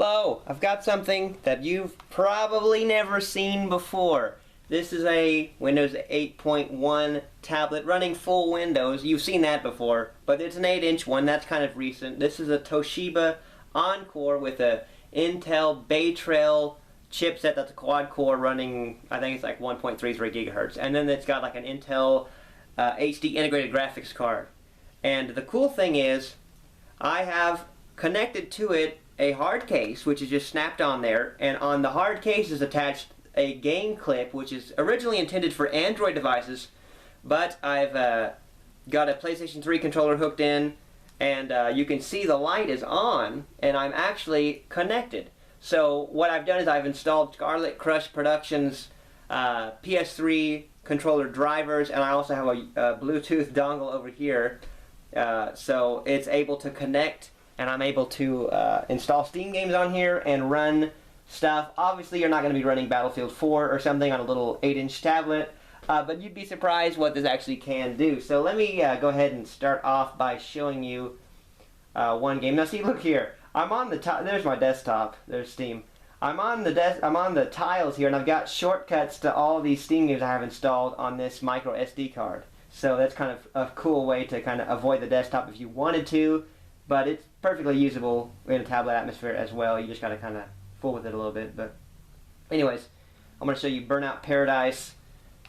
Hello, I've got something that you've probably never seen before. This is a Windows 8.1 tablet running full Windows. You've seen that before, but it's an 8-inch one. That's kind of recent. This is a Toshiba Encore with a Intel Bay Trail chipset that's a quad core running, I think it's like 1.33 gigahertz. And then it's got like an Intel HD integrated graphics card. And the cool thing is, I have connected to it a hard case, which is just snapped on there, and on the hard case is attached a Gameklip, which is originally intended for Android devices, but I've got a PlayStation 3 controller hooked in, and you can see the light is on, and I'm actually connected. So what I've done is I've installed Scarlet Crush Productions PS3 controller drivers, and I also have a Bluetooth dongle over here, so it's able to connect, and I'm able to install Steam games on here and run stuff. Obviously, you're not going to be running Battlefield 4 or something on a little 8-inch tablet, but you'd be surprised what this actually can do. So let me go ahead and start off by showing you one game. Now see, look here. I'm on the top. There's my desktop. There's Steam. I'm on the tiles here, and I've got shortcuts to all these Steam games I have installed on this micro SD card. So that's kind of a cool way to kind of avoid the desktop if you wanted to, but it's perfectly usable in a tablet atmosphere as well. You just got to kind of fool with it a little bit. But anyways, I'm going to show you Burnout Paradise,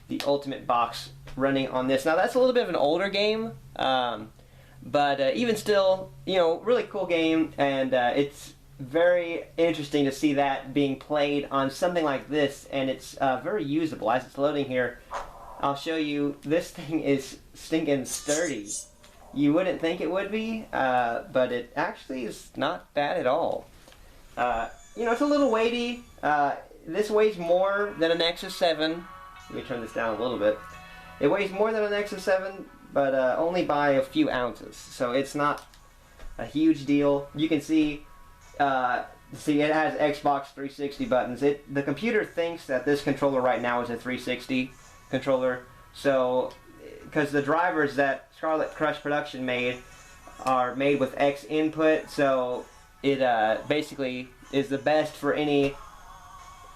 the Ultimate Box, running on this. Now that's a little bit of an older game, but even still, you know, really cool game, and it's very interesting to see that being played on something like this, and it's very usable. As it's loading here, I'll show you, this thing is stinking sturdy. You wouldn't think it would be, but it actually is not bad at all. You know, it's a little weighty. This weighs more than an Nexus 7. Let me turn this down a little bit. It weighs more than an Nexus 7, but only by a few ounces. So it's not a huge deal. You can see, it has Xbox 360 buttons. The computer thinks that this controller right now is a 360 controller. So, because the drivers that Scarlet Crush Production made are made with X input, so it basically is the best for any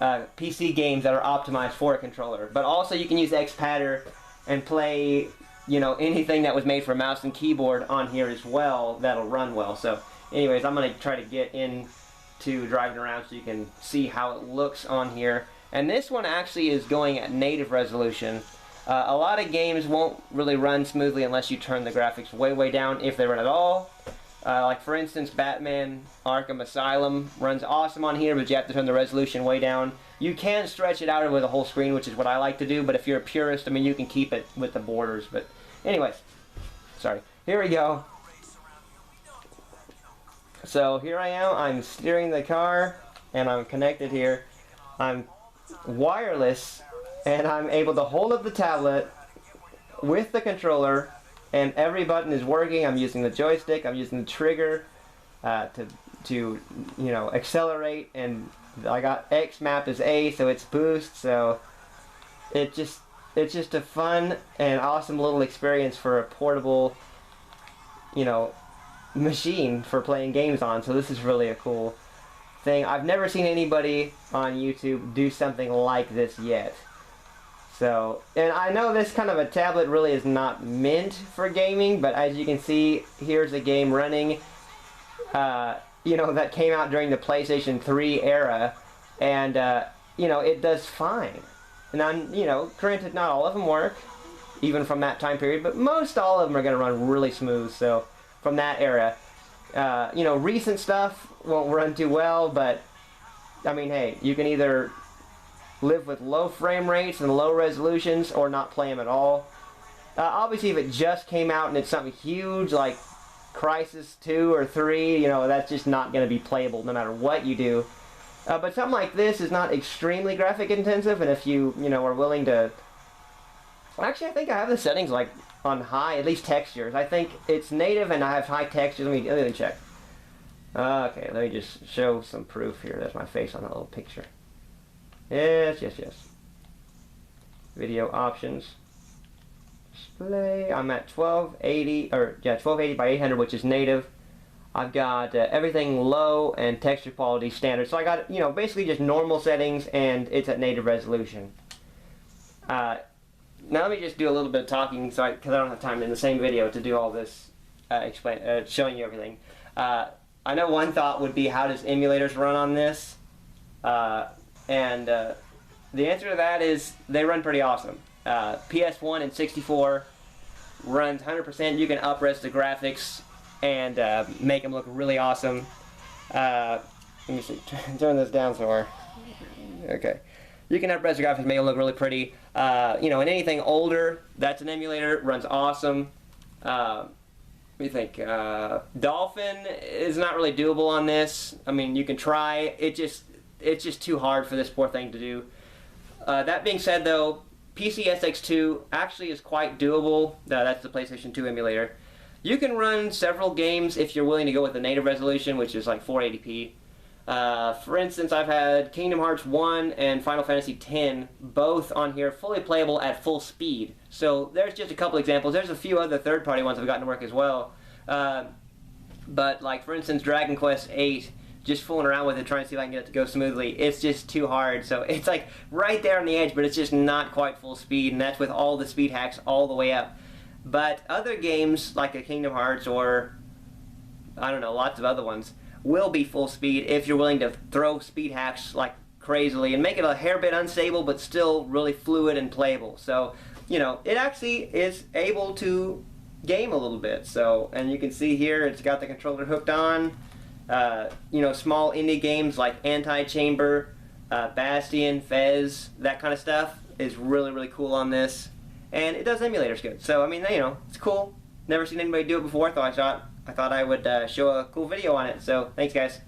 PC games that are optimized for a controller. But also you can use X-Patter and play, you know, anything that was made for mouse and keyboard on here as well that'll run well. So anyways, I'm going to try to get into driving around so you can see how it looks on here. And this one actually is going at native resolution. A lot of games won't really run smoothly unless you turn the graphics way down, if they run at all. Like for instance, Batman Arkham Asylum runs awesome on here, but you have to turn the resolution way down. You can stretch it out with a whole screen, which is what I like to do, but if you're a purist, I mean, you can keep it with the borders. But anyways, sorry. Here we go. So here I am, I'm steering the car, and I'm connected here. I'm wireless, and I'm able to hold up the tablet with the controller, and every button is working. I'm using the joystick, I'm using the trigger to you know, accelerate, and I got X map as A, so it's boost. So it's just a fun and awesome little experience for a portable, you know, machine for playing games on. So this is really a cool thing. I've never seen anybody on YouTube do something like this yet. So, and I know this kind of a tablet really is not meant for gaming, but as you can see, here's a game running, you know, that came out during the PlayStation 3 era, and, you know, it does fine. And you know, granted, not all of them work, even from that time period, but most all of them are going to run really smooth, so, from that era. You know, recent stuff won't run too well, but, I mean, hey, you can either live with low frame rates and low resolutions or not play them at all. Obviously, if it just came out and it's something huge like Crysis 2 or 3, you know, that's just not going to be playable no matter what you do. But something like this is not extremely graphic intensive, and if you know, are willing to... Actually, I think I have the settings like on high, at least textures. I think it's native and I have high textures. Let me check. Okay, let me just show some proof here. There's my face on that little picture. Yes. Video options. Display. I'm at 1280, or yeah, 1280 by 800, which is native. I've got everything low and texture quality standard. So I got, basically just normal settings, and it's at native resolution. Now let me just do a little bit of talking, because I don't have time in the same video to do all this, showing you everything. I know one thought would be, how does emulators run on this? And the answer to that is, they run pretty awesome. PS1 and 64 runs 100%. You can up-res the graphics and make them look really awesome. Let me see, turn this down somewhere. Okay. You can up-res the graphics, make them look really pretty. And anything older, that's an emulator, runs awesome. What do you think? Dolphin is not really doable on this. I mean, you can try. It's just too hard for this poor thing to do. That being said, though, PCSX2 actually is quite doable. That's the PlayStation 2 emulator. You can run several games if you're willing to go with the native resolution, which is like 480p. For instance, I've had Kingdom Hearts 1 and Final Fantasy X, both on here fully playable at full speed. So there's just a couple examples. There's a few other third-party ones that have gotten to work as well. But like, for instance, Dragon Quest VIII, just fooling around with it, trying to see if I can get it to go smoothly. It's just too hard. So it's like right there on the edge, but it's just not quite full speed, and that's with all the speed hacks all the way up. But other games, like a Kingdom Hearts or, I don't know, lots of other ones, will be full speed if you're willing to throw speed hacks like crazily and make it a hair bit unstable, but still really fluid and playable. So, it actually is able to game a little bit. So, and you can see here, it's got the controller hooked on. Small indie games like Anti-Chamber, Bastion, Fez, that kind of stuff is really, really cool on this. And it does emulators good. So, I mean, it's cool. Never seen anybody do it before, so I thought I would show a cool video on it. So, thanks, guys.